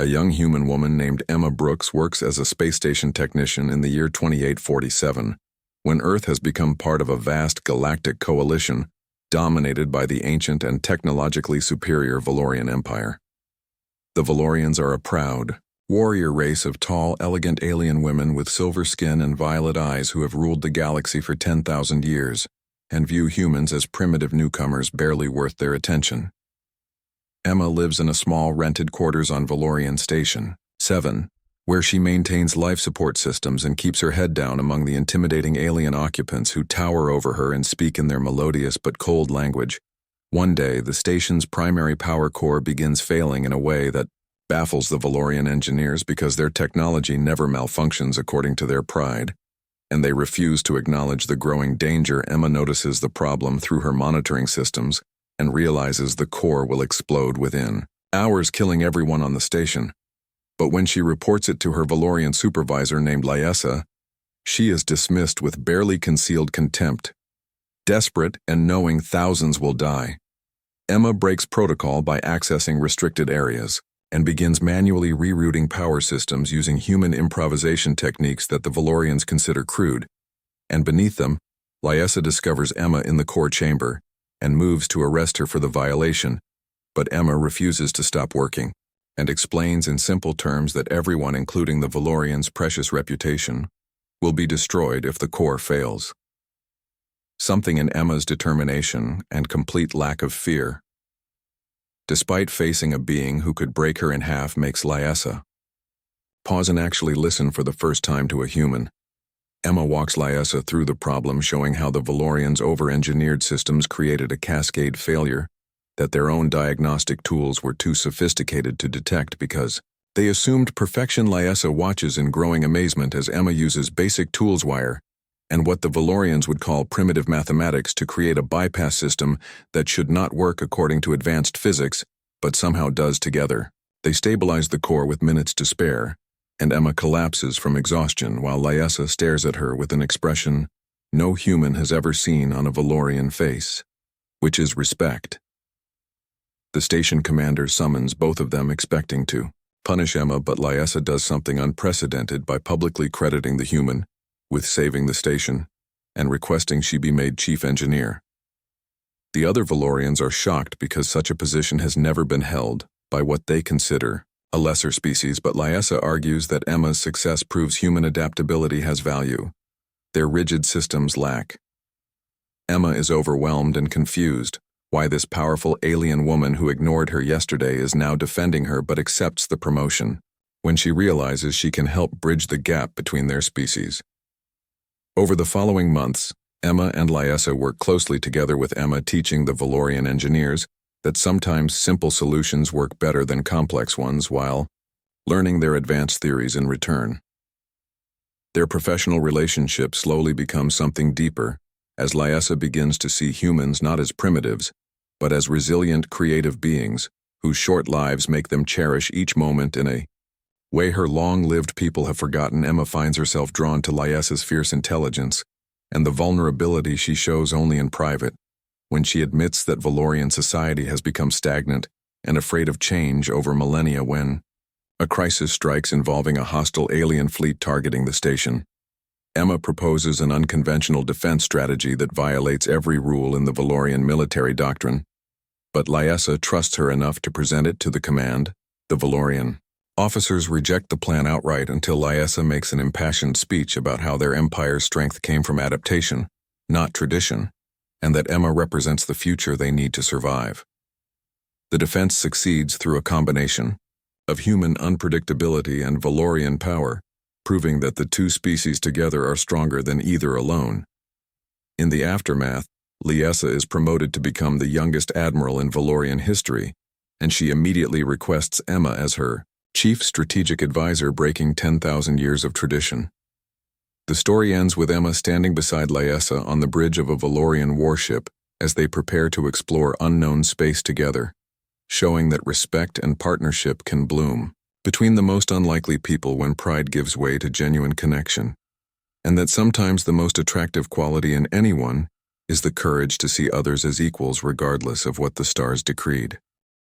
A young human woman named Emma Brooks works as a space station technician in the year 2847, when Earth has become part of a vast galactic coalition dominated by the ancient and technologically superior Valorian Empire. The Valorians are a proud, warrior race of tall, elegant alien women with silver skin and violet eyes who have ruled the galaxy for 10,000 years and view humans as primitive newcomers barely worth their attention. Emma lives in a small rented quarters on Valorian Station 7, where she maintains life support systems and keeps her head down among the intimidating alien occupants who tower over her and speak in their melodious but cold language. One day, the station's primary power core begins failing in a way that baffles the Valorian engineers because their technology never malfunctions according to their pride, and they refuse to acknowledge the growing danger. Emma notices the problem through her monitoring systems and realizes the core will explode within hours, killing everyone on the station. But when she reports it to her Valorian supervisor named Lyessa, she is dismissed with barely concealed contempt. Desperate and knowing thousands will die, Emma breaks protocol by accessing restricted areas and begins manually rerouting power systems using human improvisation techniques that the Valorians consider crude. And beneath them, Lyessa discovers Emma in the core chamber and moves to arrest her for the violation, but Emma refuses to stop working and explains in simple terms that everyone, including the Valorians' precious reputation, will be destroyed if the core fails. Something in Emma's determination and complete lack of fear, despite facing a being who could break her in half, makes Lyessa pause and actually listen for the first time to a human. Emma walks Lyessa through the problem, showing how the Valorians' over-engineered systems created a cascade failure that their own diagnostic tools were too sophisticated to detect because they assumed perfection. Lyessa watches in growing amazement as Emma uses basic tools wire and what the Valorians would call primitive mathematics to create a bypass system that should not work according to advanced physics, but somehow does together. They stabilize the core with minutes to spare, and Emma collapses from exhaustion while Lyessa stares at her with an expression no human has ever seen on a Valorian face, which is respect. The station commander summons both of them, expecting to punish Emma, but Lyessa does something unprecedented by publicly crediting the human with saving the station and requesting she be made chief engineer. The other Valorians are shocked because such a position has never been held by what they consider a lesser species, but Lyessa argues that Emma's success proves human adaptability has value. Their rigid systems lack. Emma is overwhelmed and confused why this powerful alien woman who ignored her yesterday is now defending her but accepts the promotion when she realizes she can help bridge the gap between their species. Over the following months, Emma and Lyessa work closely together, with Emma teaching the Valorian engineers that sometimes simple solutions work better than complex ones, while learning their advanced theories in return. Their professional relationship slowly becomes something deeper as Lyessa begins to see humans not as primitives, but as resilient, creative beings whose short lives make them cherish each moment in a way her long-lived people have forgotten. Emma finds herself drawn to Lyessa's fierce intelligence and the vulnerability she shows only in private, when she admits that Valorian society has become stagnant and afraid of change over millennia. When a crisis strikes involving a hostile alien fleet targeting the station, Emma proposes an unconventional defense strategy that violates every rule in the Valorian military doctrine, but Lyessa trusts her enough to present it to the command. The Valorian officers reject the plan outright until Lyessa makes an impassioned speech about how their empire's strength came from adaptation, not tradition, and that Emma represents the future they need to survive. The defense succeeds through a combination of human unpredictability and Valorian power, proving that the two species together are stronger than either alone. In the aftermath, Lyessa is promoted to become the youngest admiral in Valorian history, and she immediately requests Emma as her chief strategic advisor, breaking 10,000 years of tradition. The story ends with Emma standing beside Lyessa on the bridge of a Valorian warship as they prepare to explore unknown space together, showing that respect and partnership can bloom between the most unlikely people when pride gives way to genuine connection, and that sometimes the most attractive quality in anyone is the courage to see others as equals regardless of what the stars decreed.